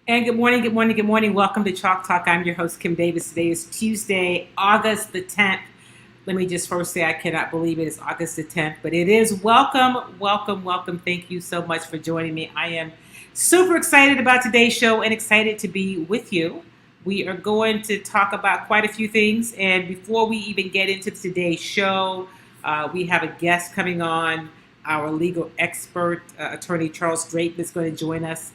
And good morning, good morning, good morning. Welcome to Chalk Talk. I'm your host, Kim Davis. Today is Tuesday, August the 10th. Let me just first say I cannot believe it is August the 10th, but it is. Welcome, welcome, welcome. Thank you so much for joining me. I am super excited about today's show and excited to be with you. We are going to talk about quite a few things. And before we even get into today's show, we have a guest coming on. Our legal expert, attorney Charles Drayden, is going to join us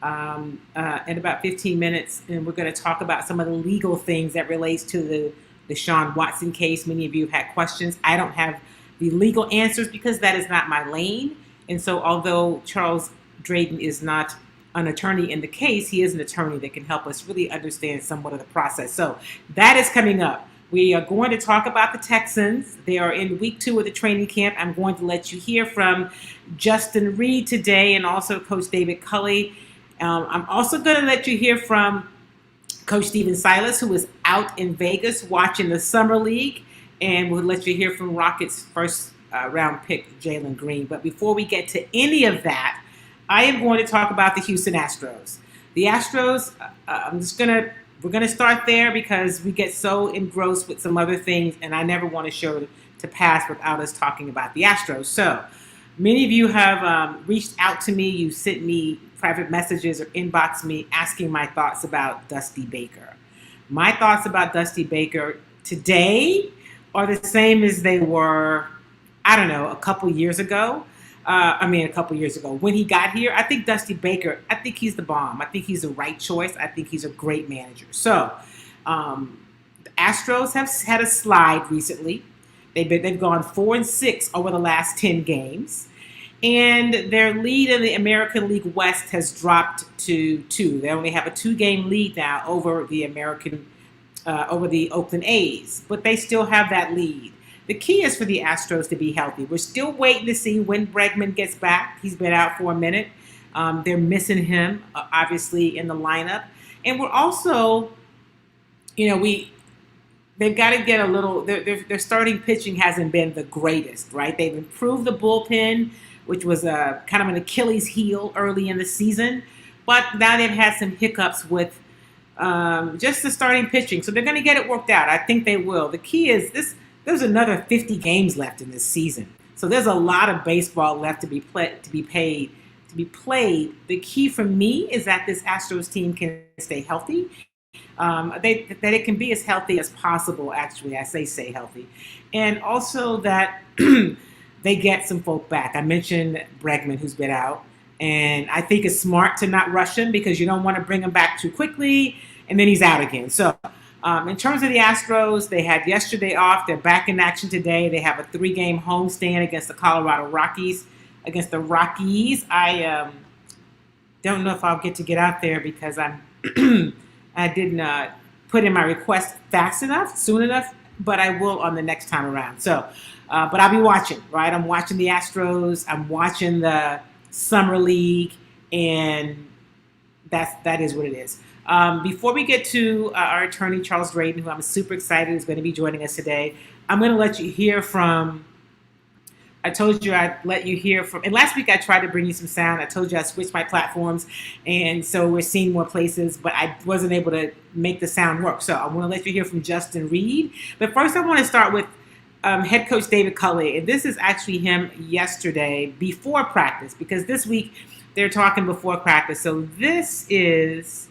in about 15 minutes, and we're going to talk about some of the legal things that relates to the Deshaun Watson case. Many of you have had questions. I don't have the legal answers because that is not my lane. And so although Charles Drayden is not an attorney in the case, he is an attorney that can help us really understand somewhat of the process. So that is coming up. We are going to talk about the Texans. They are in week 2 of the training camp. I'm going to let you hear from Justin Reid today and also Coach David Culley. I'm also going to let you hear from Coach Stephen Silas, who is out in Vegas watching the Summer League, and we'll let you hear from Rockets' first round pick, Jalen Green. But before we get to any of that, I am going to talk about the Houston Astros. The Astros, we're going to start there because we get so engrossed with some other things, and I never want a show to pass without us talking about the Astros. So many of you have reached out to me. You sent me private messages or inbox me asking my thoughts about Dusty Baker. My thoughts about Dusty Baker today are the same as they were, a couple years ago. A couple years ago. When he got here, I think Dusty Baker, I think he's the bomb. I think he's the right choice. I think he's a great manager. So the Astros have had a slide recently. They've gone 4-6 over the last 10 games. And their lead in the American League West has dropped to 2. They only have a 2-game lead now over the Oakland A's, but they still have that lead. The key is for the Astros to be healthy. We're still waiting to see when Bregman gets back. He's been out for a minute. They're missing him, obviously, in the lineup. And we're also, they've got to get a little, their starting pitching hasn't been the greatest, right? They've improved the bullpen, which was kind of an Achilles heel early in the season. But now they've had some hiccups with just the starting pitching. So they're going to get it worked out. I think they will. The key is there's another 50 games left in this season. So there's a lot of baseball left to be played. The key for me is that this Astros team can stay healthy. That it can be as healthy as possible, actually. I say stay healthy. And also that they get some folk back. I mentioned Bregman, who's been out. And I think it's smart to not rush him because you don't want to bring him back too quickly, and then he's out again. So in terms of the Astros, they had yesterday off. They're back in action today. They have a 3-game homestand against the Colorado Rockies. Against the Rockies, I don't know if I'll get out there because I didn't put in my request soon enough, but I will on the next time around. So, but I'll be watching, right? I'm watching the Astros. I'm watching the Summer League, and that is what it is. Before we get to our attorney, Charles Drayden, who I'm super excited is going to be joining us today, I'm going to let you hear from, I told you I'd let you hear from, and last week I tried to bring you some sound. I told you I switched my platforms, and so we're seeing more places, but I wasn't able to make the sound work. So I want to let you hear from Justin Reid. But first I want to start with head coach David Culley, and this is actually him yesterday before practice, because this week they're talking before practice. So this is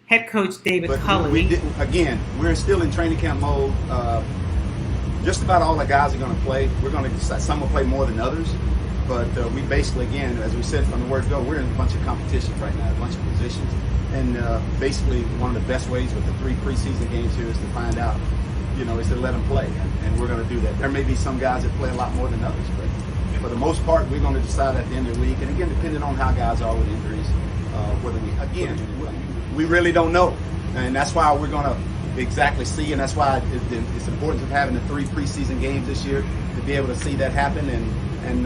head coach David Culley. We're still in training camp mode. Just about all the guys are going to play. Some will play more than others, but we basically, again, as we said from the word go, we're in a bunch of competitions right now, a bunch of positions, and basically one of the best ways with the 3 preseason games here is to find out, is to let them play, and we're going to do that. There may be some guys that play a lot more than others, but for the most part, we're going to decide at the end of the week, and again, depending on how guys are with injuries, we really don't know, and that's why we're going to exactly see, and that's why it's important of having the 3 preseason games this year to be able to see that happen, and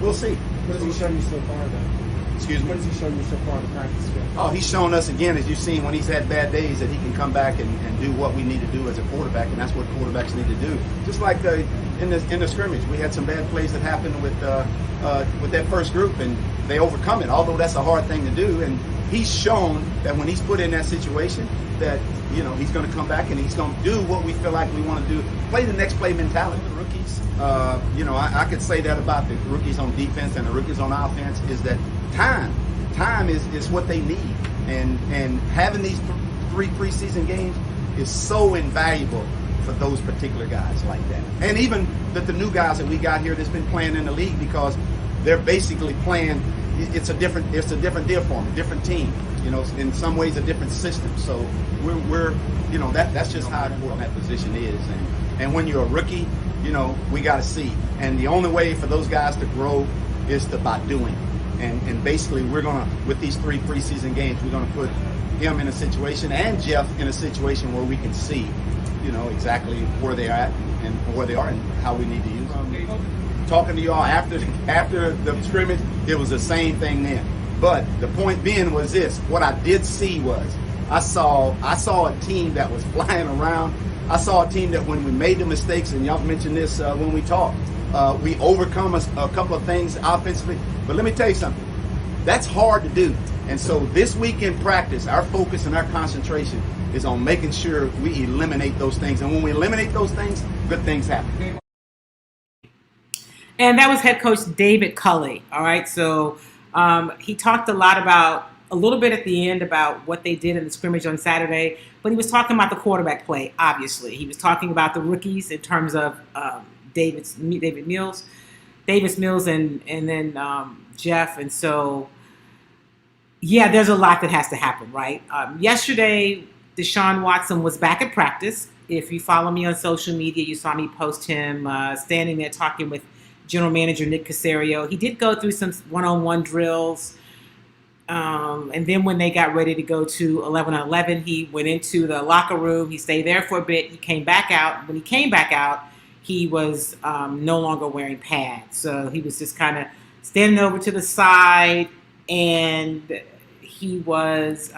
we'll see. What has he shown you so far, though? Excuse me? What does he show you so far in the practice field? Oh, he's shown us again, as you've seen when he's had bad days, that he can come back and do what we need to do as a quarterback, and that's what quarterbacks need to do. Just like in the scrimmage, we had some bad plays that happened with that first group, and they overcome it. Although that's a hard thing to do, and he's shown that when he's put in that situation, that he's going to come back and he's going to do what we feel like we want to do. Play the next play mentality. The rookies, I could say that about the rookies on defense and the rookies on offense is that time is what they need, and having these 3 preseason games is so invaluable for those particular guys like that, and even the new guys that we got here that's been playing in the league, because they're basically playing. It's a different deal for them, a different team. In some ways a different system. So we're that's just how important that position is. And when you're a rookie, we got to see. And the only way for those guys to grow is by doing. And basically we're gonna, with these 3 preseason games, we're gonna put him in a situation and Jeff in a situation where we can see, exactly where they're at and where they are and how we need to use them. Talking to y'all after the scrimmage, it was the same thing then. But the point being was this: what I did see was I saw a team that was flying around. I saw a team that when we made the mistakes, and y'all mentioned this when we talked, we overcome a couple of things offensively. But let me tell you something, that's hard to do. And so this week in practice, our focus and our concentration is on making sure we eliminate those things. And when we eliminate those things, good things happen. And that was head coach David Culley. All right, so he talked a little bit at the end about what they did in the scrimmage on Saturday, but he was talking about the quarterback play, obviously. He was talking about the rookies in terms of Davis Mills, and then Jeff. And so, yeah, there's a lot that has to happen, right? Yesterday, Deshaun Watson was back at practice. If you follow me on social media, you saw me post him standing there talking with General Manager Nick Caserio. He did go through some one-on-one drills. And then when they got ready to go to 11-on-11, he went into the locker room. He stayed there for a bit. He came back out. When he came back out, he was no longer wearing pads. So he was just kind of standing over to the side, and he was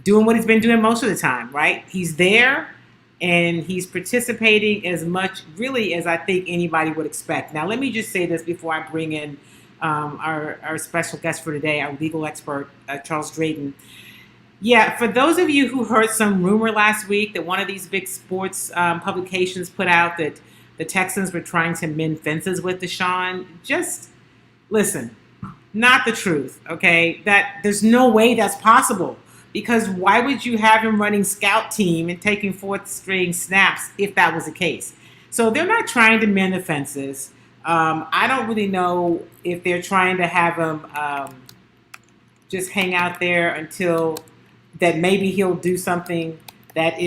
doing what he's been doing most of the time, right? He's there, and he's participating as much, really, as I think anybody would expect. Now, let me just say this before I bring in our special guest for today, our legal expert, Charles Drayden. Yeah, for those of you who heard some rumor last week that one of these big sports publications put out that the Texans were trying to mend fences with Deshaun, just listen, not the truth, okay? That there's no way that's possible. Because why would you have him running scout team and taking 4th string snaps if that was the case? So they're not trying to mend the fences. I don't really know if they're trying to have him just hang out there until that maybe he'll do something that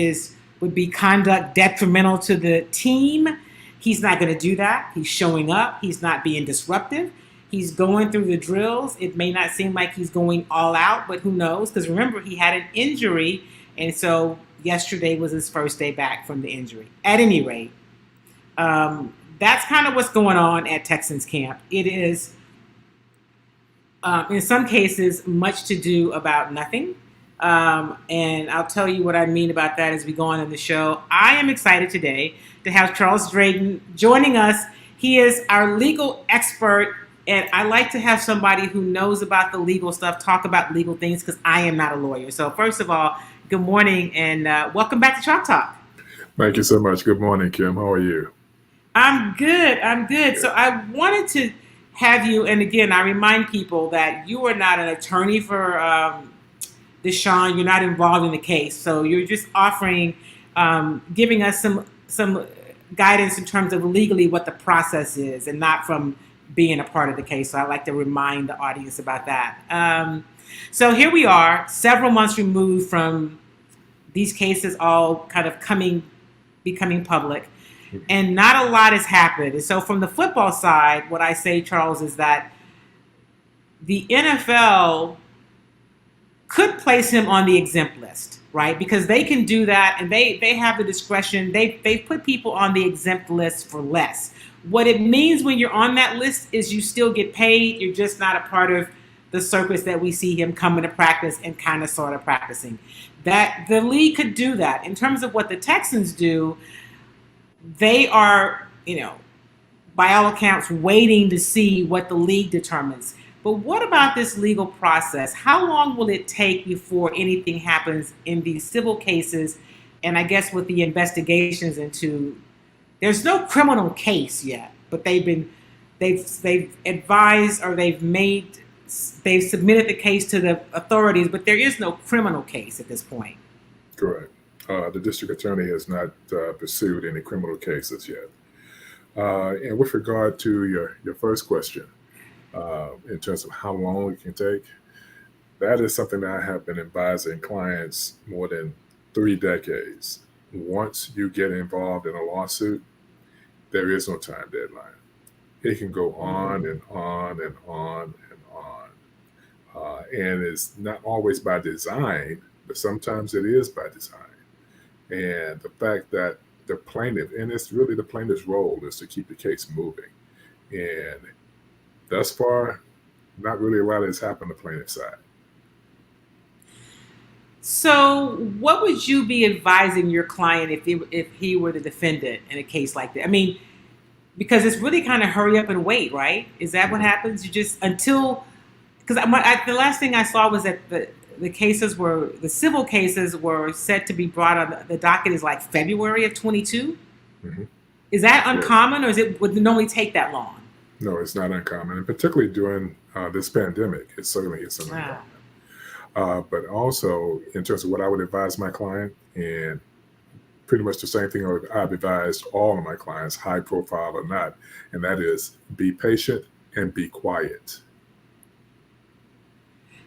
would be conduct detrimental to the team. He's not going to do that. He's showing up. He's not being disruptive. He's going through the drills. It may not seem like he's going all out, but who knows? Because remember, he had an injury, and so yesterday was his first day back from the injury. At any rate, that's kind of what's going on at Texans camp. It is, in some cases, much to do about nothing. And I'll tell you what I mean about that as we go on in the show. I am excited today to have Charles Drayden joining us. He is our legal expert. And I like to have somebody who knows about the legal stuff, talk about legal things, because I am not a lawyer. So first of all, good morning and welcome back to Chalk Talk. Thank you so much. Good morning, Kim. How are you? I'm good. So I wanted to have you, and again, I remind people that you are not an attorney for Deshaun. You're not involved in the case. So you're just offering, giving us some guidance in terms of legally what the process is and not from being a part of the case. So I like to remind the audience about that. So here we are, several months removed from these cases all kind of becoming public, and not a lot has happened. And so from the football side, what I say, Charles, is that the NFL could place him on the exempt list, right? Because they can do that, and they have the discretion. They put people on the exempt list for less. What it means when you're on that list is you still get paid. You're just not a part of the circus that we see him coming to practice and kind of sort of practicing. That the league could do that. In terms of what the Texans do, they are, by all accounts, waiting to see what the league determines. But what about this legal process? How long will it take before anything happens in these civil cases? And I guess with the investigations into, there's no criminal case yet, but they've advised, or they've submitted the case to the authorities, but there is no criminal case at this point. Correct. The district attorney has not pursued any criminal cases yet. And with regard to your first question, in terms of how long it can take, that is something that I have been advising clients more than 3 decades. Once you get involved in a lawsuit, there is no time deadline. It can go on and on and on and on. And it's not always by design, but sometimes it is by design. And the fact that the plaintiff, and it's really the plaintiff's role, is to keep the case moving. And thus far, not really a lot has happened on the plaintiff's side. So what would you be advising your client if he were the defendant in a case like that? I mean, because it's really kind of hurry up and wait, right? Is that what happens? You just because the last thing I saw was that the civil cases were set to be brought on the docket is like February of 22. Mm-hmm. Is that uncommon, or would it normally take that long? No, it's not uncommon, and particularly during this pandemic, it certainly isn't uncommon. But also, in terms of what I would advise my client, and pretty much the same thing I've advised all of my clients, high profile or not, and that is be patient and be quiet.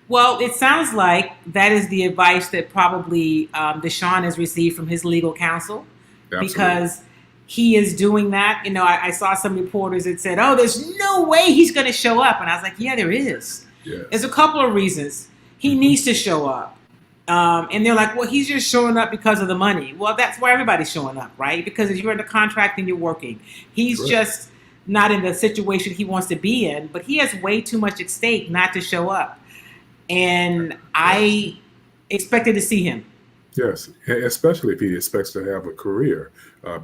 Well, it sounds like that is the advice that probably Deshaun has received from his legal counsel. Absolutely. Because he is doing that. I saw some reporters that said, oh, there's no way he's going to show up. And I was like, yeah, there is. Yes. There's a couple of reasons. He needs to show up. And they're like, well, he's just showing up because of the money. Well, that's why everybody's showing up, right? Because you're in a contract and you're working. He's just not in the situation he wants to be in, but he has way too much at stake not to show up. And I expected to see him. Yes, especially if he expects to have a career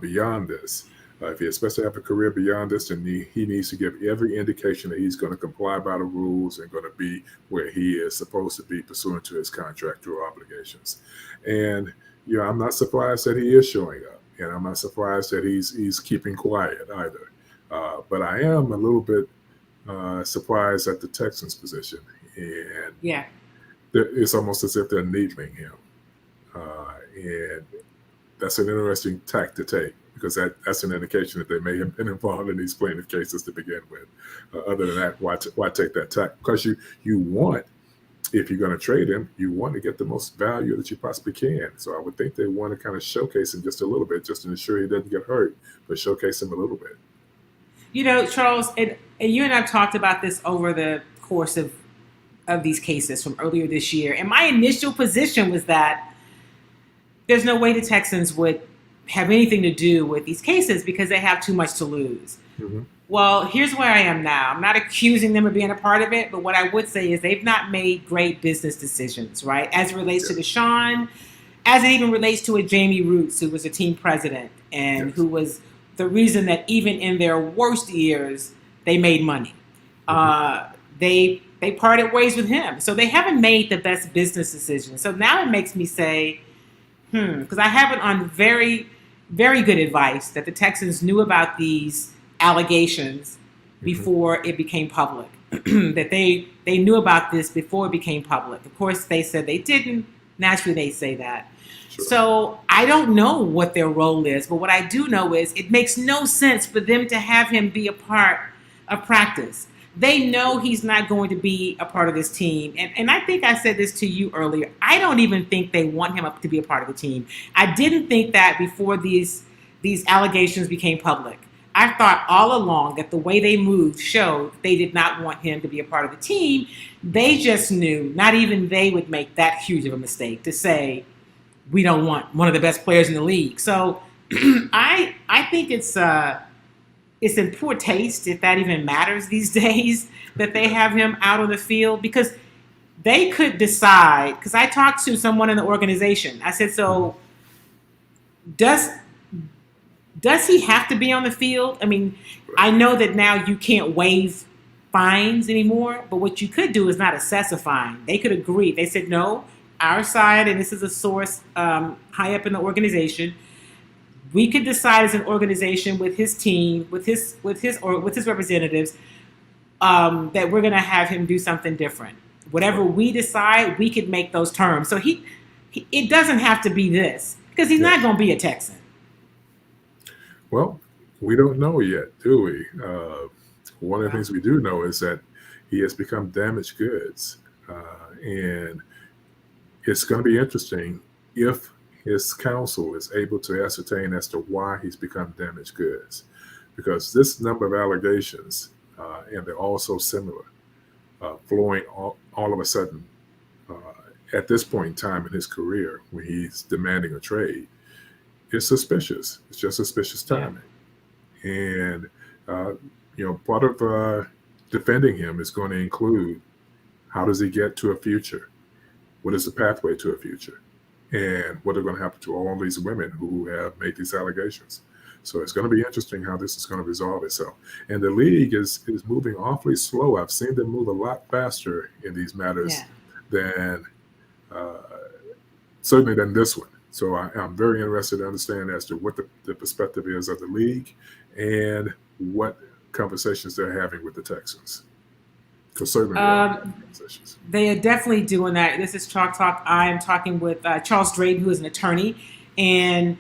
beyond this. If he expects to have a career beyond this, then he needs to give every indication that he's going to comply by the rules and going to be where he is supposed to be pursuant to his contractual obligations. And I'm not surprised that he is showing up, and I'm not surprised that he's keeping quiet either. But I am a little bit surprised at the Texans' position, and it's almost as if they're needling him, and that's an interesting tack to take, because that's an indication that they may have been involved in these plaintiff cases to begin with. Other than that, why take that tack? Because you want, if you're going to trade him, you want to get the most value that you possibly can. So I would think they want to kind of showcase him just a little bit, just to ensure he doesn't get hurt, but showcase him a little bit. Charles, and you and I have talked about this over the course of these cases from earlier this year. And my initial position was that there's no way the Texans would have anything to do with these cases because they have too much to lose. Mm-hmm. Well, here's where I am now. I'm not accusing them of being a part of it, but what I would say is they've not made great business decisions, right? As it relates to Deshaun, as it even relates to a Jamie Roots, who was a team president and who was the reason that even in their worst years, they made money. Mm-hmm. They parted ways with him. So they haven't made the best business decisions. So now it makes me say, because I have it on very, very good advice that the Texans knew about these allegations before it became public, that they knew about this before it became public. Of course, they said they didn't. Naturally, they say that. Sure. So I don't know what their role is, but what I do know is it makes no sense for them to have him be a part of practice. They know he's not going to be a part of this team. And I think I said this to you earlier. I don't even think they want him to be a part of the team. I didn't think that before these allegations became public. I thought all along that the way they moved showed they did not want him to be a part of the team. They just knew not even they would make that huge of a mistake to say, we don't want one of the best players in the league. So I think it's it's in poor taste, if that even matters these days, that they have him out on the field, because they could decide. Because I talked to someone in the organization. I said, so does he have to be on the field? I mean, I know that now you can't waive fines anymore, but what you could do is not assess a fine. They could agree. They said, no, our side, and this is a source high up in the organization, we could decide as an organization with his team, with his representatives, that we're going to have him do something different. Whatever we decide, we could make those terms. So it doesn't have to be this, because he's not going to be a Texan. Well, we don't know yet, do we? One of the things we do know is that he has become damaged goods. And it's going to be interesting if his counsel is able to ascertain as to why he's become damaged goods. Because this number of allegations, and they're all so similar, flowing all of a sudden at this point in time in his career when he's demanding a trade, it's suspicious. It's just suspicious timing. And, part of defending him is going to include, how does he get to a future? What is the pathway to a future? And what are going to happen to all these women who have made these allegations? So it's going to be interesting how this is going to resolve itself. And the league is moving awfully slow. I've seen them move a lot faster in these matters than certainly than this one. So I'm very interested to understand as to what the perspective is of the league and what conversations they're having with the Texans. Because certainly conversations. They are definitely doing that. This is Chalk Talk. I am talking with Charles Drayden, who is an attorney, and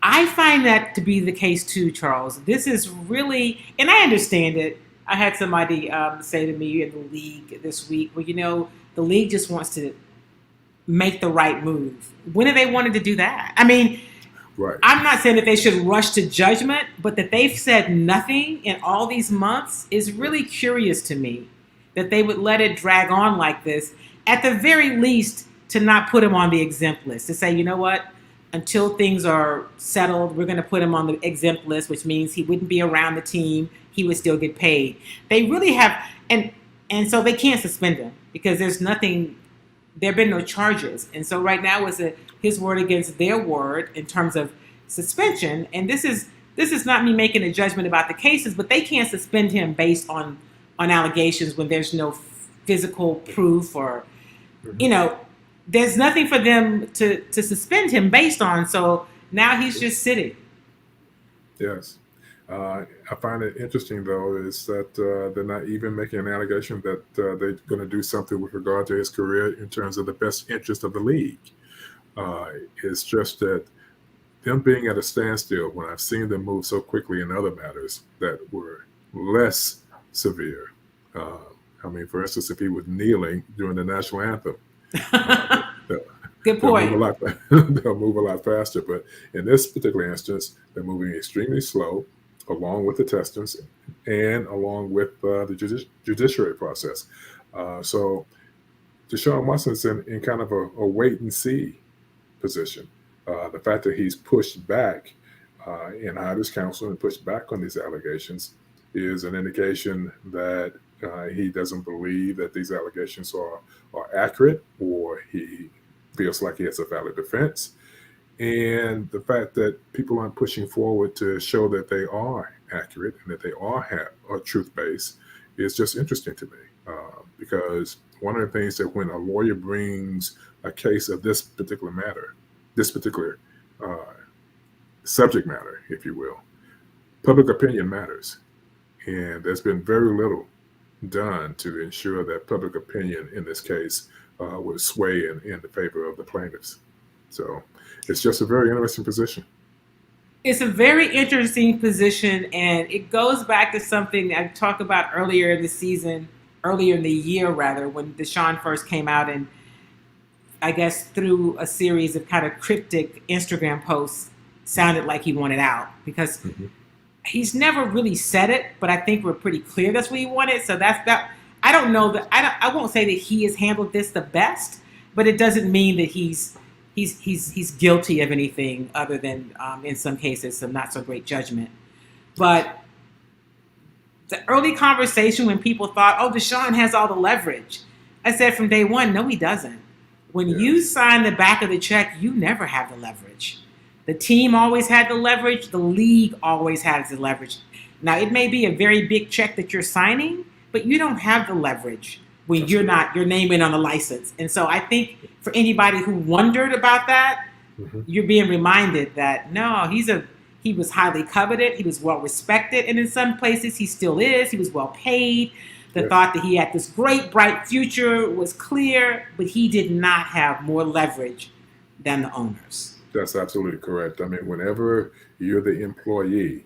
I find that to be the case too, Charles. This is really, and I understand it. I had somebody say to me in the league this week, well, the league just wants to make the right move. When have they wanted to do that? I mean, right. I'm not saying that they should rush to judgment, but that they've said nothing in all these months is really curious to me, that they would let it drag on like this. At the very least, to not put him on the exempt list, to say, you know what, until things are settled, we're going to put him on the exempt list, which means he wouldn't be around the team. He would still get paid. They really have, and so they can't suspend him because there's nothing, there have been no charges. And so right now it's his word against their word in terms of suspension. And this is not me making a judgment about the cases, but they can't suspend him based on allegations when there's no physical proof or, there's nothing for them to suspend him based on. So now he's just sitting. Yes. I find it interesting, though, is that they're not even making an allegation that they're going to do something with regard to his career in terms of the best interest of the league. It's just that them being at a standstill when I've seen them move so quickly in other matters that were less severe. For instance, if he was kneeling during the national anthem, good point. They'll move a lot faster. But in this particular instance, they're moving extremely slow, along with the Texans and along with the judiciary process. So Deshaun Watson's in kind of a wait and see position. The fact that he's pushed back and hired his counsel and pushed back on these allegations is an indication that he doesn't believe that these allegations are accurate, or he feels like he has a valid defense. And the fact that people aren't pushing forward to show that they are accurate and that they are truth-based is just interesting to me. Because one of the things that when a lawyer brings a case of this particular matter, this particular subject matter, if you will, public opinion matters. And there's been very little done to ensure that public opinion in this case would sway in the favor of the plaintiffs. So it's just a very interesting position. It's a very interesting position, and it goes back to something I talked about earlier in the year, when Deshaun first came out and I guess through a series of kind of cryptic Instagram posts sounded like he wanted out because he's never really said it, but I think we're pretty clear that's what he wanted. So that's that. I don't know that I won't say that he has handled this the best, but it doesn't mean that he's guilty of anything other than in some cases some not so great judgment. But the early conversation when people thought, oh, Deshaun has all the leverage. I said from day one, no, he doesn't. When you sign the back of the check, you never have the leverage. The team always had the leverage. The league always has the leverage. Now, it may be a very big check that you're signing, but you don't have the leverage when you're not your name in on the license. And so I think for anybody who wondered about that, you're being reminded that no, he was highly coveted, he was well respected, and in some places he still is. He was well paid. The thought that he had this great bright future was clear, but he did not have more leverage than the owners. That's absolutely correct. I mean, whenever you're the employee,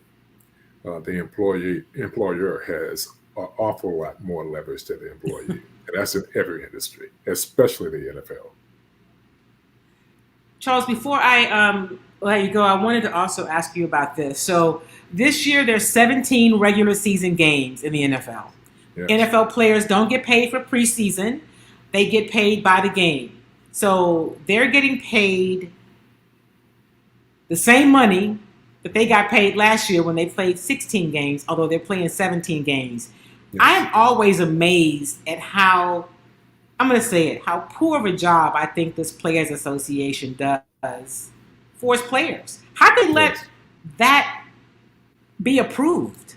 the employer has an awful lot more leverage than the employee. And that's in every industry, especially the NFL. Charles, before I let you go, I wanted to also ask you about this. So this year there's 17 regular season games in the NFL. Yes. NFL players don't get paid for preseason. They get paid by the game. So they're getting paid the same money that they got paid last year when they played 16 games, although they're playing 17 games. Yes. I am always amazed at how poor of a job I think this Players Association does for its players. How can they let that be approved?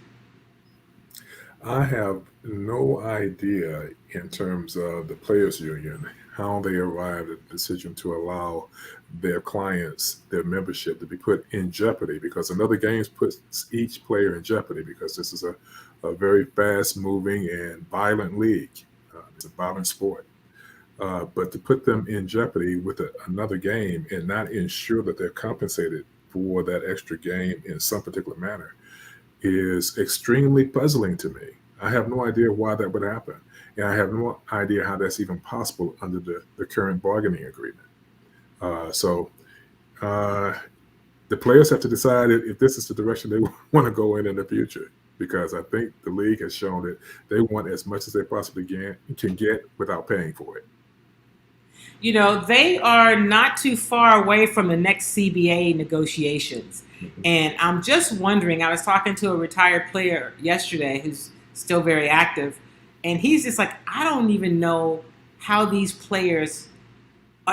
I have no idea in terms of the Players Union how they arrived at the decision to allow their clients, their membership, to be put in jeopardy, because another game puts each player in jeopardy, because this is a very fast-moving and violent league. It's a violent sport. But to put them in jeopardy with another game and not ensure that they're compensated for that extra game in some particular manner is extremely puzzling to me. I have no idea why that would happen. And I have no idea how that's even possible under the current bargaining agreement. So the players have to decide if this is the direction they want to go in the future, because I think the league has shown that they want as much as they possibly can get without paying for it. You know, they are not too far away from the next CBA negotiations. And I'm just wondering, I was talking to a retired player yesterday who's still very active, and he's just like, I don't even know how these players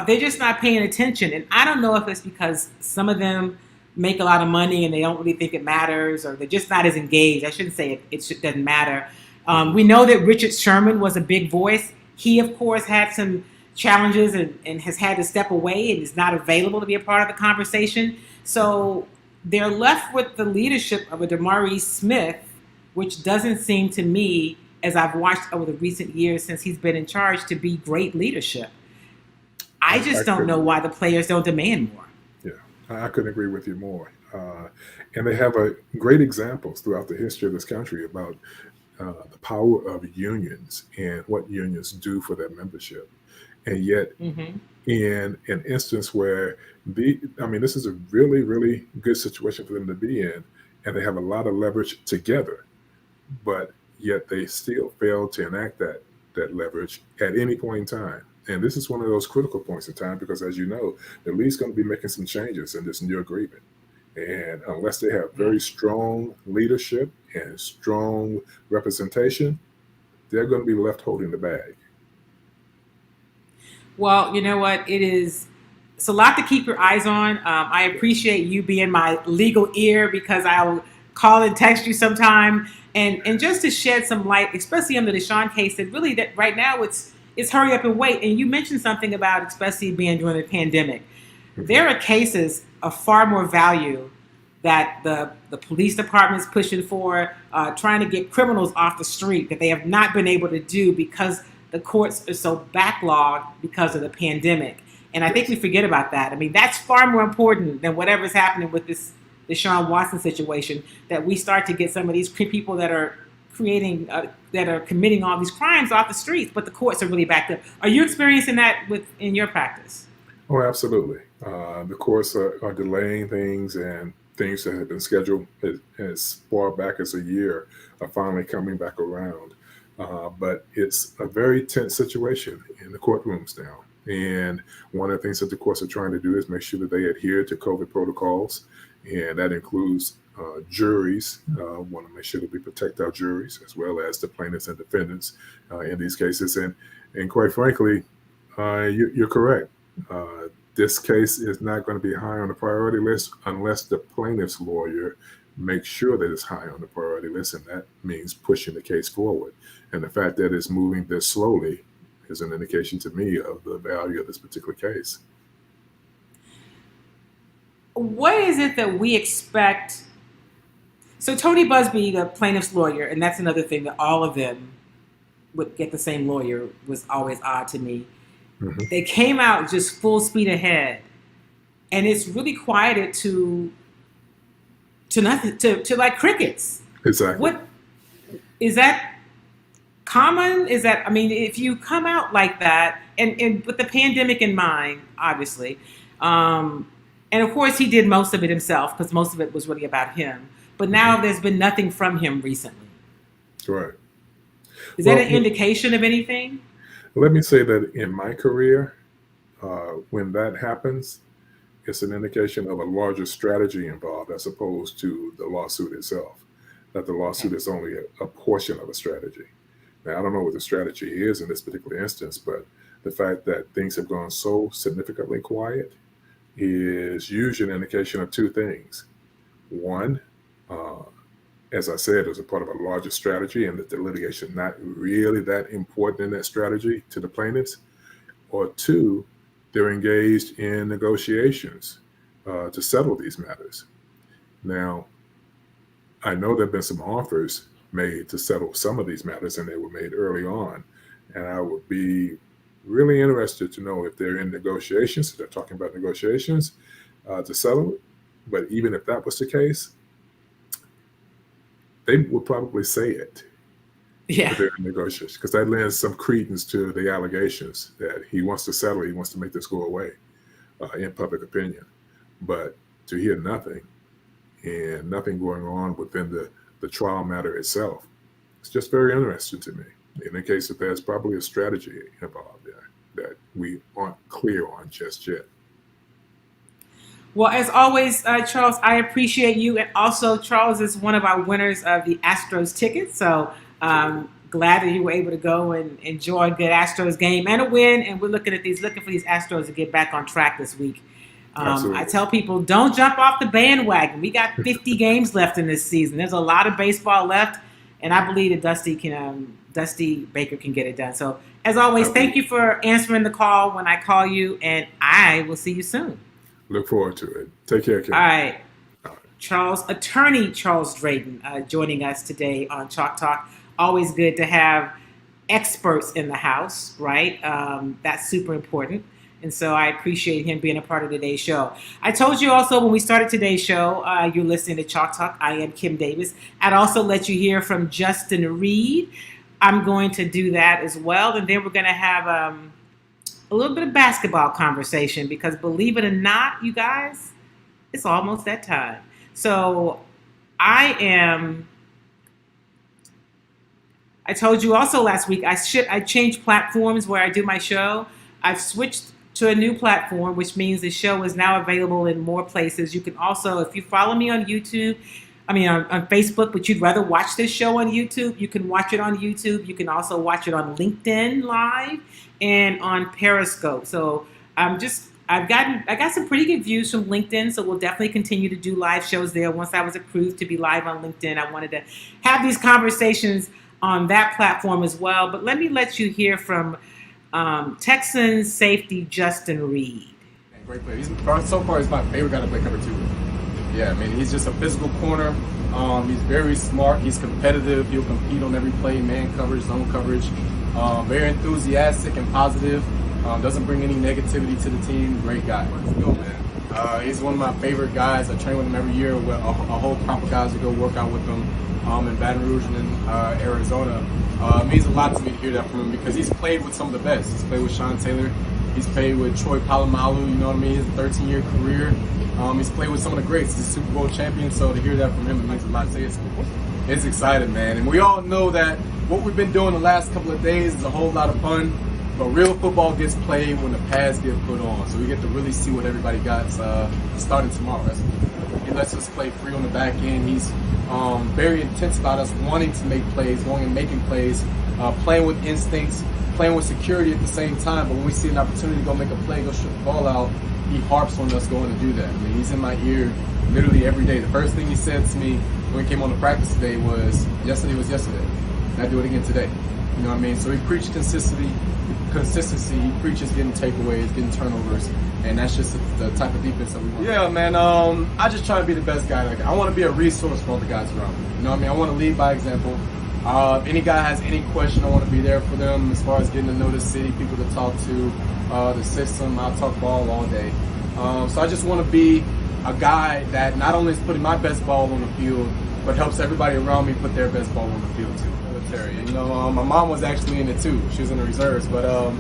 they're just not paying attention. And I don't know if it's because some of them make a lot of money and they don't really think it matters, or they're just not as engaged. I shouldn't say it doesn't matter. We know that Richard Sherman was a big voice. He, of course, had some challenges and has had to step away and is not available to be a part of the conversation. So they're left with the leadership of a DeMaurice Smith, which doesn't seem to me, as I've watched over the recent years since he's been in charge, to be great leadership. I just don't know why the players don't demand more. Yeah, I couldn't agree with you more. And they have great examples throughout the history of this country about the power of unions and what unions do for their membership. And yet, in an instance where this is a really, really good situation for them to be in, and they have a lot of leverage together, but yet they still fail to enact that leverage at any point in time. And this is one of those critical points in time, because, as you know, the league's going to be making some changes in this new agreement. And unless they have very strong leadership and strong representation, they're going to be left holding the bag. Well, you know what? It's a lot to keep your eyes on. I appreciate you being my legal ear, because I'll call and text you sometime. And just to shed some light, especially on the Deshaun case, that really that right now it's hurry up and wait. And you mentioned something about especially being during the pandemic. There are cases of far more value that the police department's pushing for, trying to get criminals off the street, that they have not been able to do because the courts are so backlogged because of the pandemic. And I think we forget about that. I mean, that's far more important than whatever's happening with this Deshaun Watson situation, that we start to get some of these people that are committing all these crimes off the streets, but the courts are really backed up. Are you experiencing that in your practice? Oh, absolutely. The courts are delaying things, and things that have been scheduled as far back as a year are finally coming back around. But it's a very tense situation in the courtrooms now. And one of the things that the courts are trying to do is make sure that they adhere to COVID protocols. and that includes juries. Want to make sure that we protect our juries as well as the plaintiffs and defendants in these cases. And quite frankly, you're correct. This case is not going to be high on the priority list unless the plaintiff's lawyer makes sure that it's high on the priority list, and that means pushing the case forward. And the fact that it's moving this slowly is an indication to me of the value of this particular case. What is it that we expect? So Tony Busby, the plaintiff's lawyer, and that's another thing that all of them would get the same lawyer was always odd to me. Mm-hmm. They came out just full speed ahead, and it's really quieted to nothing, to like crickets. Exactly. What is that common? Is that, I mean, if you come out like that, and with the pandemic in mind, obviously, and of course he did most of it himself because most of it was really about him. But now there's been nothing from him recently. Right. Is that an indication of anything? Let me say that in my career, when that happens, it's an indication of a larger strategy involved as opposed to the lawsuit itself. That the lawsuit is only a portion of a strategy. Now, I don't know what the strategy is in this particular instance, but the fact that things have gone so significantly quiet is usually an indication of two things. One, as I said, it was a part of a larger strategy and that the litigation not really that important in that strategy to the plaintiffs. Or two, they're engaged in negotiations to settle these matters. Now, I know there have been some offers made to settle some of these matters, and they were made early on. And I would be really interested to know if they're in negotiations, if they're talking about negotiations to settle it. But even if that was the case, they would probably say it. Yeah. They're in negotiations, because that lends some credence to the allegations that he wants to settle, he wants to make this go away in public opinion. But to hear nothing and nothing going on within the trial matter itself, it's just very interesting to me. In the case that there's probably a strategy involved there that we aren't clear on just yet. Well, as always, Charles, I appreciate you. And also, Charles is one of our winners of the Astros tickets. So glad that you were able to go and enjoy a good Astros game and a win. And we're looking for these Astros to get back on track this week. I tell people, don't jump off the bandwagon. We got 50 games left in this season. There's a lot of baseball left. And I believe that Dusty Baker can get it done. So as always, thank you for answering the call when I call you. And I will see you soon. Look forward to it. Take care, Kim. All right. Attorney Charles Drayden joining us today on Chalk Talk. Always good to have experts in the house, right? That's super important. And so I appreciate him being a part of today's show. I told you also when we started today's show, you're listening to Chalk Talk. I am Kim Davis. I'd also let you hear from Justin Reid. I'm going to do that as well. And then we're going to have a little bit of basketball conversation because believe it or not, you guys, it's almost that time. So I told you also last week, I changed platforms where I do my show. I've switched to a new platform, which means the show is now available in more places. You can also, if you follow me on YouTube, on Facebook, but you'd rather watch this show on YouTube, you can watch it on YouTube. You can also watch it on LinkedIn Live and on Periscope. So I got some pretty good views from LinkedIn, so we'll definitely continue to do live shows there. Once I was approved to be live on LinkedIn, I wanted to have these conversations on that platform as well. But let me let you hear from Texans safety Justin Reid. Great player. So far, he's my favorite guy to play cover 2 with. Yeah, I mean, he's just a physical corner. He's very smart. He's competitive. He'll compete on every play, man coverage, zone coverage. Very enthusiastic and positive. Doesn't bring any negativity to the team. Great guy. He's one of my favorite guys. I train with him every year. With a whole crop of guys to go work out with him in Baton Rouge and in Arizona. It means a lot to me to hear that from him because he's played with some of the best. He's played with Sean Taylor. He's played with Troy Polamalu. You know what I mean? His 13-year career. He's played with some of the greats. He's a Super Bowl champion. So to hear that from him, it means a lot to you. It's exciting, man. And we all know that what we've been doing the last couple of days is a whole lot of fun. But real football gets played when the pads get put on. So we get to really see what everybody got starting tomorrow. lets us play free on the back end. He's very intense about us wanting to make plays, going and making plays, playing with instincts, playing with security at the same time. But when we see an opportunity to go make a play, go shoot the ball out, he harps on us going to do that. I mean, he's in my ear literally every day. The first thing he said to me when he came on to practice today was yesterday, and I do it again today. You know what I mean? So he preached consistency. He preaches getting takeaways, getting turnovers, and that's just the type of defense that we want. Yeah, man. I just try to be the best guy. Like, I want to be a resource for all the guys around me. You know what I mean? I want to lead by example. If any guy has any question, I want to be there for them as far as getting to know the city, people to talk to, the system. I'll talk ball all day. So I just want to be a guy that not only is putting my best ball on the field, but helps everybody around me put their best ball on the field too. Military. You know, my mom was actually in it too. She was in the reserves. But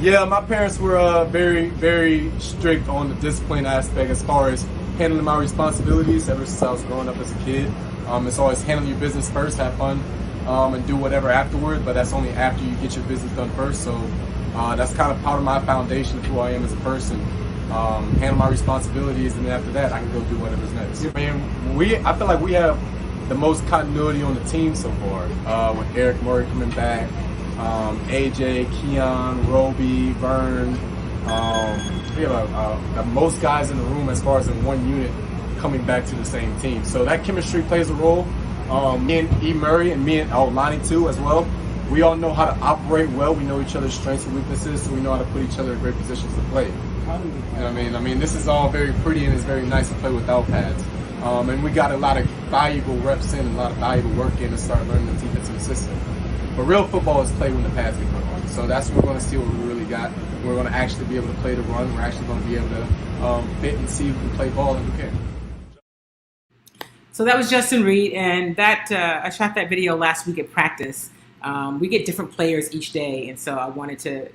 yeah, my parents were very, very strict on the discipline aspect as far as handling my responsibilities ever since I was growing up as a kid. It's always handle your business first, have fun, and do whatever afterward, but that's only after you get your business done first. So that's kind of part of my foundation of who I am as a person. Handle my responsibilities, and then after that, I can go do whatever's next. I mean, I feel like we have the most continuity on the team so far, with Eric Murray coming back, AJ, Keon, Roby, Vern. We have the most guys in the room as far as in one unit coming back to the same team. So that chemistry plays a role. Me and E. Murray and me and Lonnie too as well. We all know how to operate well. We know each other's strengths and weaknesses, so we know how to put each other in great positions to play. You know what I mean? I mean, this is all very pretty and it's very nice to play without pads. And we got a lot of valuable reps in and a lot of valuable work in to start learning the defensive system. But real football is played when the pads get put on. So that's when we're going to see what we really got. We're going to actually be able to play the run. We're actually going to be able to fit and see who can play ball and who can't. So that was Justin Reid, and that I shot that video last week at practice. We get different players each day, and so I wanted to.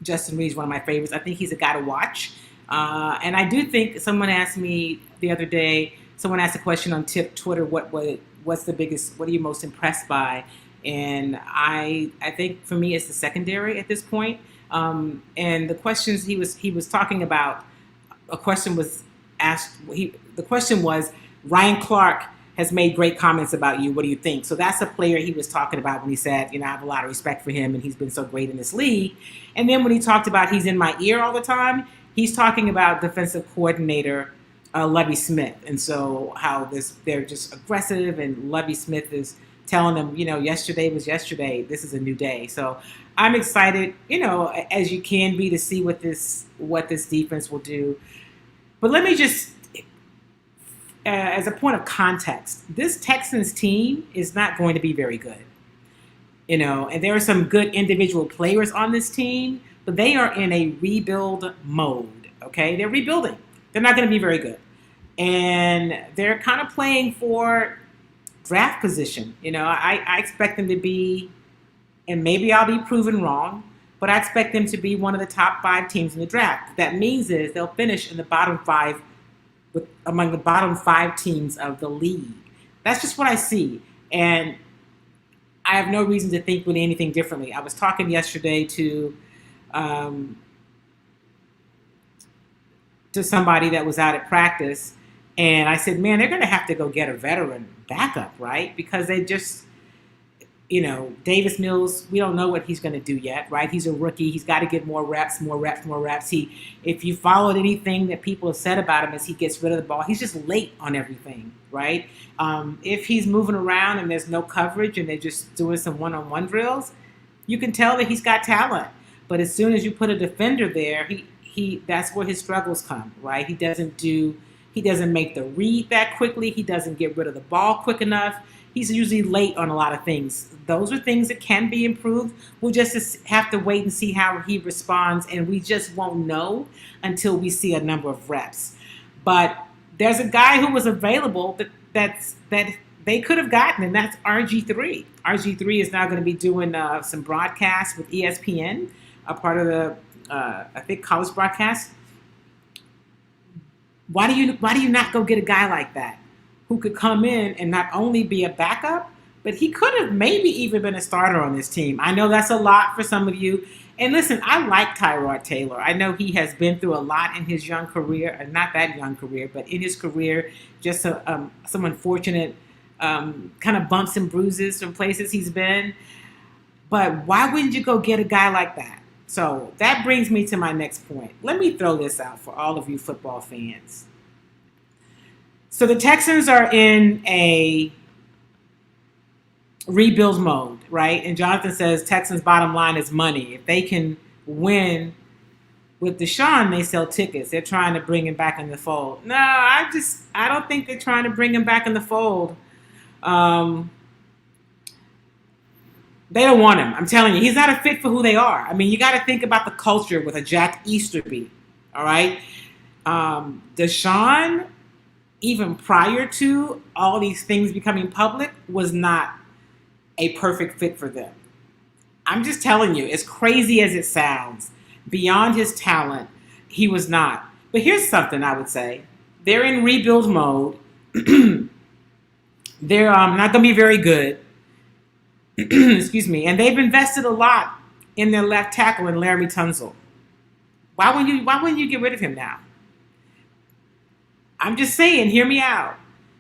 Justin Reid's one of my favorites. I think he's a guy to watch, and I do think someone asked me the other day. Someone asked a question on Twitter. What's the biggest? What are you most impressed by? And I think for me it's the secondary at this point. And the questions he was talking about. A question was asked. The question was, Ryan Clark has made great comments about you. What do you think? So that's a player he was talking about when he said, I have a lot of respect for him and he's been so great in this league. And then when he talked about he's in my ear all the time, he's talking about defensive coordinator Lovie Smith. And so how they're just aggressive, and Lovie Smith is telling them, yesterday was yesterday. This is a new day. So I'm excited, as you can be, to see what this defense will do. But let me just, as a point of context, this Texans team is not going to be very good. And there are some good individual players on this team, but they are in a rebuild mode, okay? They're rebuilding. They're not going to be very good. And they're kind of playing for draft position. I expect them to be, and maybe I'll be proven wrong, but I expect them to be one of the top 5 teams in the draft. What that means is they'll finish in the bottom 5 among the bottom 5 teams of the league. That's just what I see. And I have no reason to think really anything differently. I was talking yesterday to somebody that was out at practice, and I said, man, they're going to have to go get a veteran backup, right? Because they just, Davis Mills, we don't know what he's going to do yet, right? He's a rookie. He's got to get more reps. If you followed anything that people have said about him as he gets rid of the ball, he's just late on everything, right? If he's moving around and there's no coverage and they're just doing some one-on-one drills, you can tell that he's got talent. But as soon as you put a defender there, he that's where his struggles come, right? He doesn't make the read that quickly. He doesn't get rid of the ball quick enough. He's usually late on a lot of things. Those are things that can be improved. We'll just have to wait and see how he responds, and we just won't know until we see a number of reps. But there's a guy who was available that they could have gotten, and that's RG3. RG3 is now going to be doing some broadcasts with ESPN, a part of the, I think, college broadcast. Why do you not go get a guy like that who could come in and not only be a backup, but he could have maybe even been a starter on this team. I know that's a lot for some of you. And listen, I like Tyrod Taylor. I know he has been through a lot in his young career, not that young career, but in his career, just some unfortunate kind of bumps and bruises from places he's been. But why wouldn't you go get a guy like that? So that brings me to my next point. Let me throw this out for all of you football fans. So the Texans are in a rebuild mode, right? And Jonathan says Texans' bottom line is money. If they can win with Deshaun, they sell tickets. They're trying to bring him back in the fold. No, I don't think they're trying to bring him back in the fold. They don't want him. I'm telling you, he's not a fit for who they are. I mean, you got to think about the culture with a Jack Easterby, all right? Deshaun, even prior to all these things becoming public, was not a perfect fit for them. I'm just telling you, as crazy as it sounds, beyond his talent, he was not. But here's something I would say. They're in rebuild mode. They're not going to be very good. Excuse me. And they've invested a lot in their left tackle in Laremy Tunsil. Why wouldn't you get rid of him now? I'm just saying, hear me out.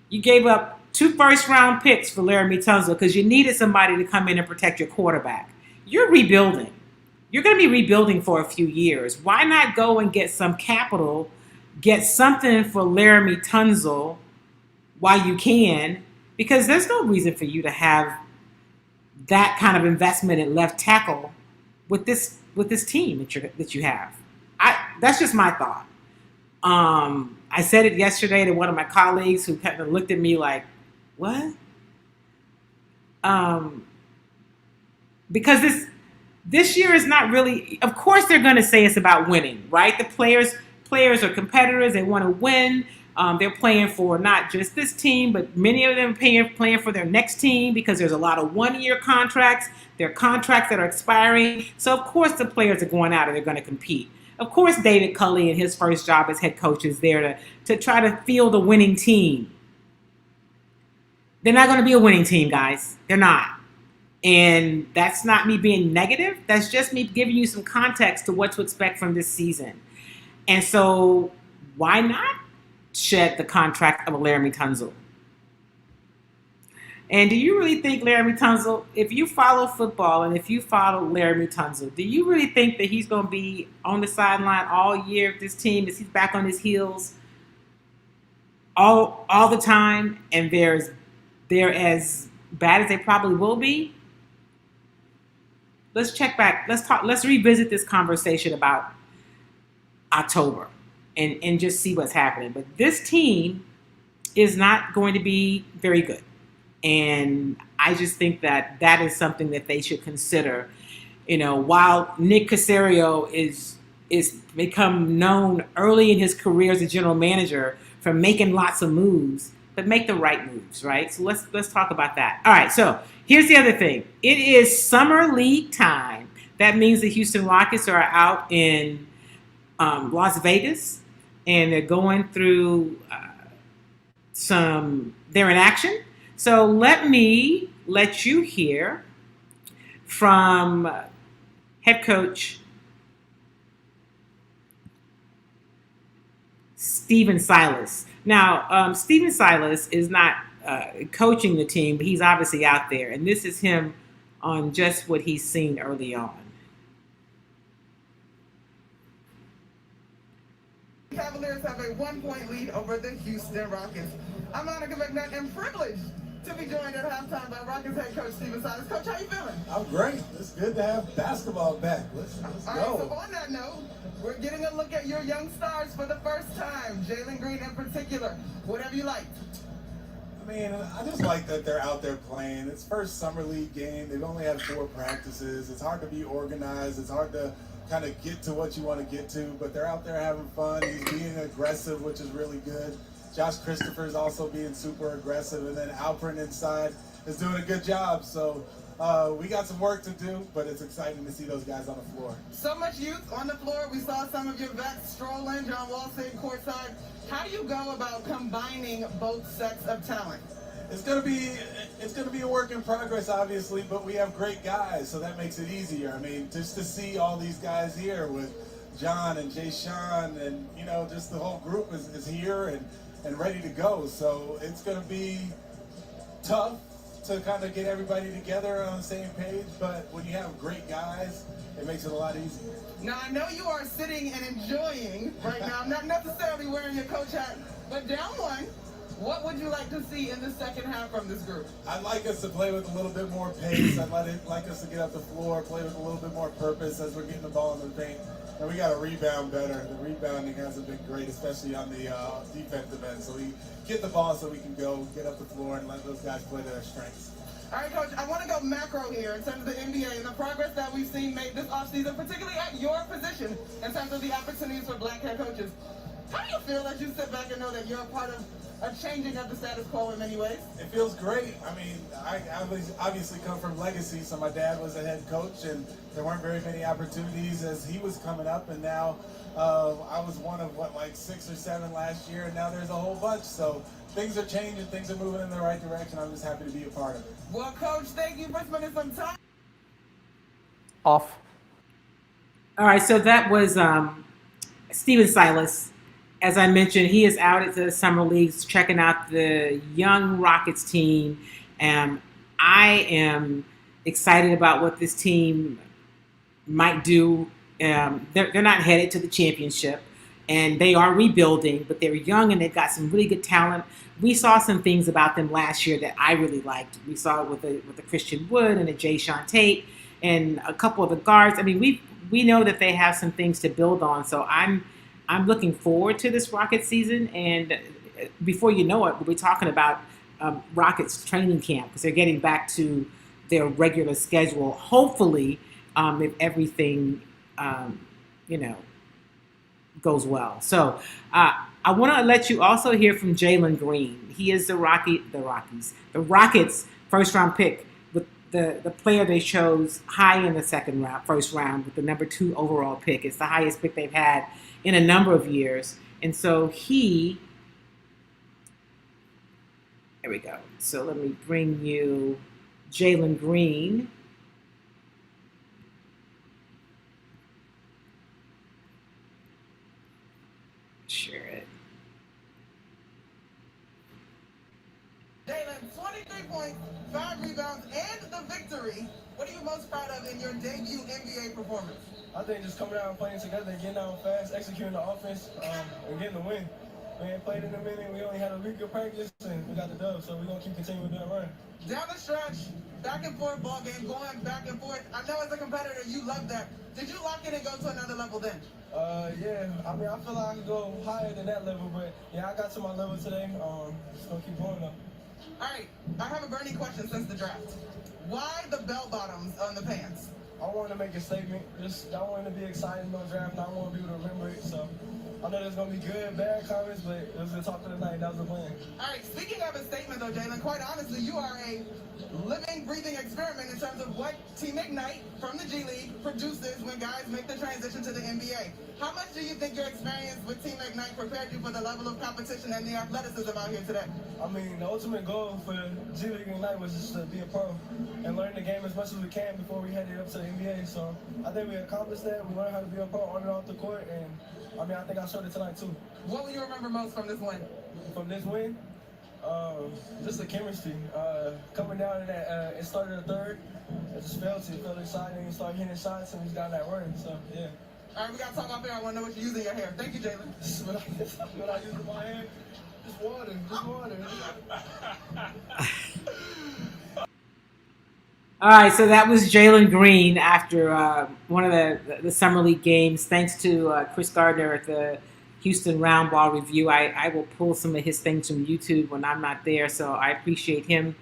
You gave up 2 first-round picks for Laremy Tunsil because you needed somebody to come in and protect your quarterback. You're rebuilding. You're going to be rebuilding for a few years. Why not go and get some capital, get something for Laremy Tunsil while you can? Because there's no reason for you to have that kind of investment in left tackle with this team that you have. That's just my thought. I said it yesterday to one of my colleagues who kind of looked at me like, what? Because this year is not really, of course they're going to say it's about winning, right? The players are competitors. They want to win. They're playing for not just this team, but many of them playing for their next team because there's a lot of one-year contracts. There are contracts that are expiring. So, of course, the players are going out and they're going to compete. Of course, David Culley in his first job as head coach is there to try to field a winning team. They're not going to be a winning team, guys. They're not. And that's not me being negative. That's just me giving you some context to what to expect from this season. And so why not shed the contract of Laremy Tunsil? And do you really think Laremy Tunsil, if you follow football and if you follow Laremy Tunsil, do you really think that he's going to be on the sideline all year with this team as he's back on his heels all the time and they're as bad as they probably will be? Let's check back. Let's revisit this conversation about October and just see what's happening. But this team is not going to be very good. And I just think that is something that they should consider. You know, while Nick Caserio is become known early in his career as a general manager for making lots of moves, but make the right moves, right? So let's talk about that. All right, so here's the other thing. It is summer league time. That means the Houston Rockets are out in Las Vegas, and they're going through they're in action. So let me let you hear from head coach Stephen Silas. Now, Stephen Silas is not coaching the team, but he's obviously out there. And this is him on just what he's seen early on. Cavaliers have a 1-point lead over the Houston Rockets. I'm Monica McNutt and privileged to be joined at halftime by Rockets head coach Stephen Silas. Coach, how you feeling? I'm great. It's good to have basketball back. Let's All go. right, so on that note, we're getting a look at your young stars for the first time. Jalen Green in particular. What have you liked? I mean, I just like that they're out there playing. It's first summer league game. They've only had 4 practices. It's hard to be organized. It's hard to kind of get to what you want to get to, but they're out there having fun. He's being aggressive, which is really good. Josh Christopher's also being super aggressive, and then Alpern inside is doing a good job. So we got some work to do, but it's exciting to see those guys on the floor. So much youth on the floor. We saw some of your vets stroll in, John Wall sitting courtside. How do you go about combining both sets of talent? It's gonna be a work in progress, obviously, but we have great guys, so that makes it easier. I mean, just to see all these guys here with John and Jay Sean and just the whole group is here and ready to go. So it's gonna be tough to kind of get everybody together on the same page, but when you have great guys, it makes it a lot easier. Now, I know you are sitting and enjoying right now, not necessarily wearing your coach hat, but down one, what would you like to see in the second half from this group? I'd like us to play with a little bit more pace. I'd like us to get up the floor, play with a little bit more purpose as we're getting the ball in the paint. And we got to rebound better. The rebounding hasn't been great, especially on the defensive end. So we get the ball so we can get up the floor and let those guys play to their strengths. All right, Coach, I want to go macro here in terms of the NBA and the progress that we've seen made this offseason, particularly at your position in terms of the opportunities for black head coaches. How do you feel as you sit back and know that you're a part of a changing of the status quo in many ways? It feels great. I mean, I obviously come from legacy, so my dad was a head coach, and there weren't very many opportunities as he was coming up, and now I was one of, 6 or 7 last year, and now there's a whole bunch. So things are changing, things are moving in the right direction. I'm just happy to be a part of it. Well, Coach, thank you for spending some time. Off. All right, so that was Stephen Silas. As I mentioned, he is out at the summer leagues checking out the young Rockets team. I am excited about what this team might do. They're not headed to the championship, and they are rebuilding, but they're young and they've got some really good talent. We saw some things about them last year that I really liked. We saw it with the Christian Wood and the Jay Sean Tate and a couple of the guards. I mean, we know that they have some things to build on. So I'm looking forward to this Rockets season. And before you know it, we'll be talking about Rockets training camp because they're getting back to their regular schedule. Hopefully, if everything, goes well. So I want to let you also hear from Jalen Green. He is the Rockets first round pick, with the player they chose high in the first round with the number 2 overall pick. It's the highest pick they've had in a number of years. And so here we go. So let me bring you Jalen Green. Share it. Jalen, 23 points, 5 rebounds, and the victory. What are you most proud of in your debut NBA performance? I think just coming out and playing together, getting out fast, executing the offense, and getting the win. We ain't played in a minute. We only had a week of practice, and we got the dub. So we're gonna keep continuing that run. Down the stretch, back and forth ball game, going back and forth. I know as a competitor, you love that. Did you lock in and go to another level then? Yeah. I mean, I feel like I can go higher than that level, but yeah, I got to my level today. Just gonna keep going though. All right, I have a burning question since the draft. Why the bell bottoms on the pants? I wanted to make a statement. I wanted to be excited in the draft, and I want to be able to remember it. So I know there's going to be good and bad comments, but it was the talk of the night. That was the plan. All right, speaking of a statement, though, Jalen, quite honestly, you are a living, breathing experiment in terms of what Team Ignite from the G League produces when guys make the transition to the NBA. How much do you think your experience with Team Ignite prepared you for the level of competition and the athleticism out here today? I mean, the ultimate goal for G League Ignite was just to be a pro and learn the game as much as we can before we headed up to the NBA. So I think we accomplished that. We learned how to be a pro on and off the court, and I think I showed it tonight too. What will you remember most from this win? From this win? Just the chemistry. Coming down in that, it started the third. It just felt exciting. You start hitting shots and we got that run. So yeah. All right, we got to talk off air. I want to know what you're using your hair. Thank you, Jalen. What I use in my hair? Just water. All right, so that was Jalen Green after one of the Summer League games. Thanks to Chris Gardner at the Houston Round Ball Review. I will pull some of his things from YouTube when I'm not there, so I appreciate him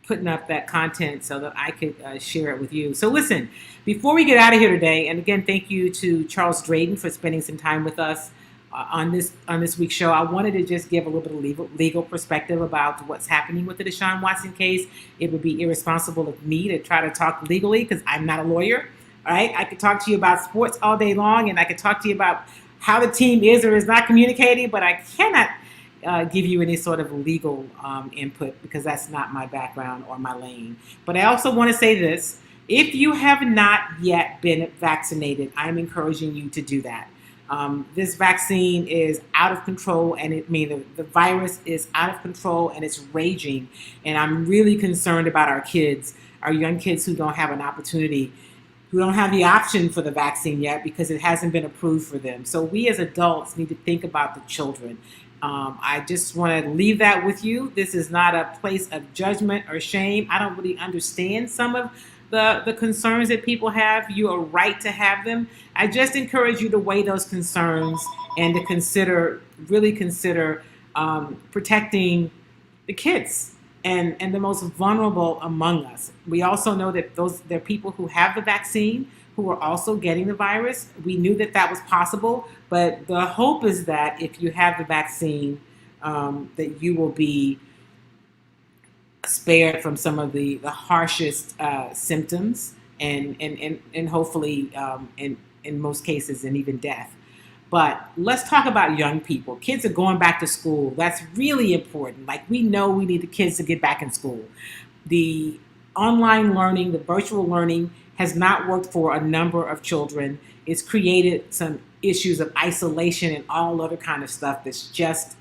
putting up that content so that I could share it with you. So listen, before we get out of here today, and again, thank you to Charles Drayden for spending some time with us on this week's show. I wanted to just give a little bit of legal perspective about what's happening with the Deshaun Watson case. It would be irresponsible of me to try to talk legally because I'm not a lawyer. All right, I could talk to you about sports all day long, and I could talk to you about how the team is or is not communicating, but I cannot give you any sort of legal input because that's not my background or my lane. But I also want to say this. If you have not yet been vaccinated, I'm encouraging you to do that. This vaccine is out of control, and the virus is out of control and it's raging. And I'm really concerned about our kids, our young kids who don't have an opportunity, who don't have the option for the vaccine yet because it hasn't been approved for them. So we as adults need to think about the children. I just want to leave that with you. This is not a place of judgment or shame. I don't really understand some of the concerns that people have. You are right to have them. I just encourage you to weigh those concerns and to really consider protecting the kids and the most vulnerable among us. We also know that there are people who have the vaccine who are also getting the virus. We knew that was possible, but the hope is that if you have the vaccine, that you will be spared from some of the harshest symptoms and hopefully in most cases and even death. But let's talk about young people. Kids are going back to school. That's really important. Like, we know we need the kids to get back in school. The online learning, the virtual learning has not worked for a number of children. It's created some issues of isolation and all other kind of stuff that's just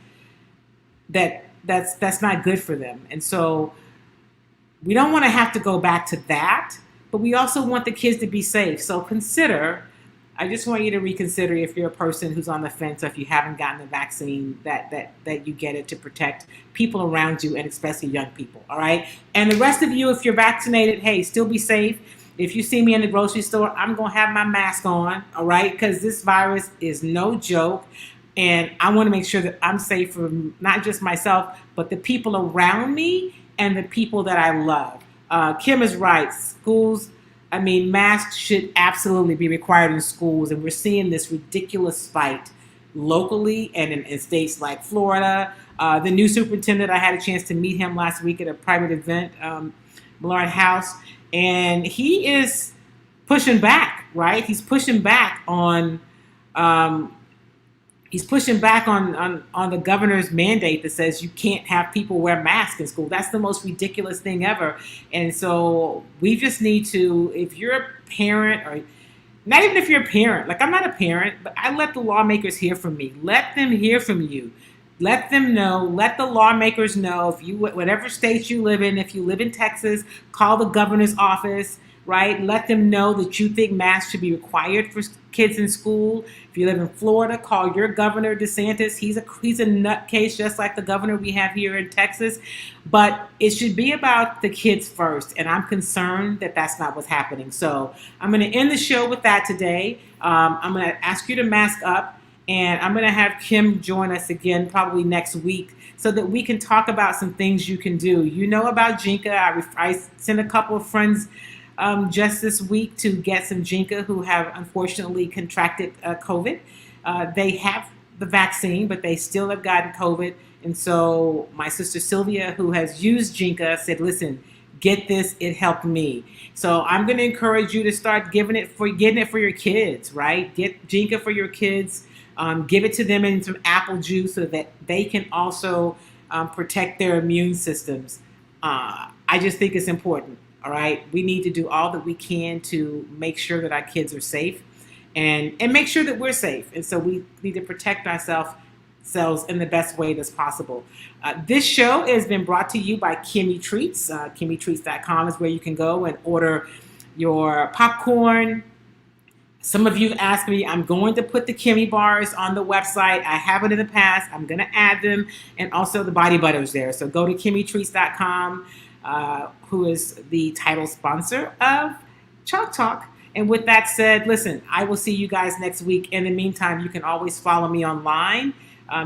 that's not good for them. And so we don't want to have to go back to that, but we also want the kids to be safe. So I just want you to reconsider, if you're a person who's on the fence or if you haven't gotten the vaccine, that you get it to protect people around you and especially young people, all right? And the rest of you, if you're vaccinated, hey, still be safe. If you see me in the grocery store, I'm going to have my mask on, all right? Because this virus is no joke. And I want to make sure that I'm safe for not just myself, but the people around me and the people that I love. Kim is right. Masks should absolutely be required in schools. And we're seeing this ridiculous fight locally and in states like Florida. The new superintendent, I had a chance to meet him last week at a private event, Malone House. And he is pushing back, right? He's pushing back on the governor's mandate that says you can't have people wear masks in school. That's the most ridiculous thing ever. And so we just need to, if you're a parent, or not even if you're a parent, like I'm not a parent, but I let the lawmakers hear from me. Let them hear from you. Let them know, let the lawmakers know, if you, whatever state you live in, if you live in Texas, call the governor's office, right? Let them know that you think masks should be required for kids in school. If you live in Florida, call your governor, DeSantis. He's a nutcase, just like the governor we have here in Texas. But it should be about the kids first, and I'm concerned that that's not what's happening. So I'm going to end the show with that today. I'm going to ask you to mask up, and I'm going to have Kim join us again probably next week so that we can talk about some things you can do. You know about Jinka. I sent a couple of friends just this week to get some Jinka who have unfortunately contracted COVID. They have the vaccine, but they still have gotten COVID. And so my sister Sylvia, who has used Jinka, said, listen, get this, it helped me. So I'm going to encourage you to start getting it for your kids, right? Get Jinka for your kids. Give it to them in some apple juice so that they can also protect their immune systems. I just think it's important. All right, we need to do all that we can to make sure that our kids are safe and make sure that we're safe. And so we need to protect ourselves in the best way that's possible. This show has been brought to you by Kimmy Treats. KimmyTreats.com is where you can go and order your popcorn. Some of you have asked me, I'm going to put the Kimmy bars on the website. I haven't in the past. I'm going to add them. And also the body butters there. So go to KimmyTreats.com. Who is the title sponsor of Chalk Talk. And with that said, listen, I will see you guys next week. In the meantime, you can always follow me online.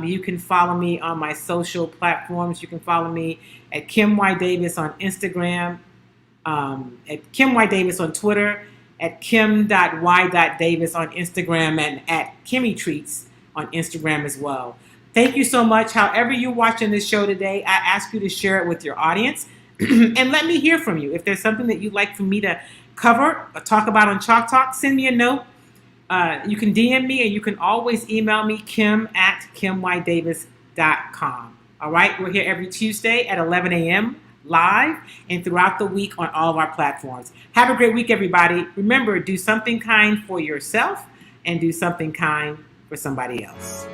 You can follow me on my social platforms. You can follow me at Kim Y. Davis on Instagram, at Kim Y. Davis on Twitter, at Kim.Y.Davis on Instagram, and at Kimmy Treats on Instagram as well. Thank you so much. However you're watching this show today, I ask you to share it with your audience. And let me hear from you. If there's something that you'd like for me to cover or talk about on Chalk Talk, send me a note. You can DM me, and you can always email me, Kim at KimYDavis homestand.com. All right, we're here every Tuesday at 11 a.m. live and throughout the week on all of our platforms. Have a great week, everybody. Remember, do something kind for yourself and do something kind for somebody else.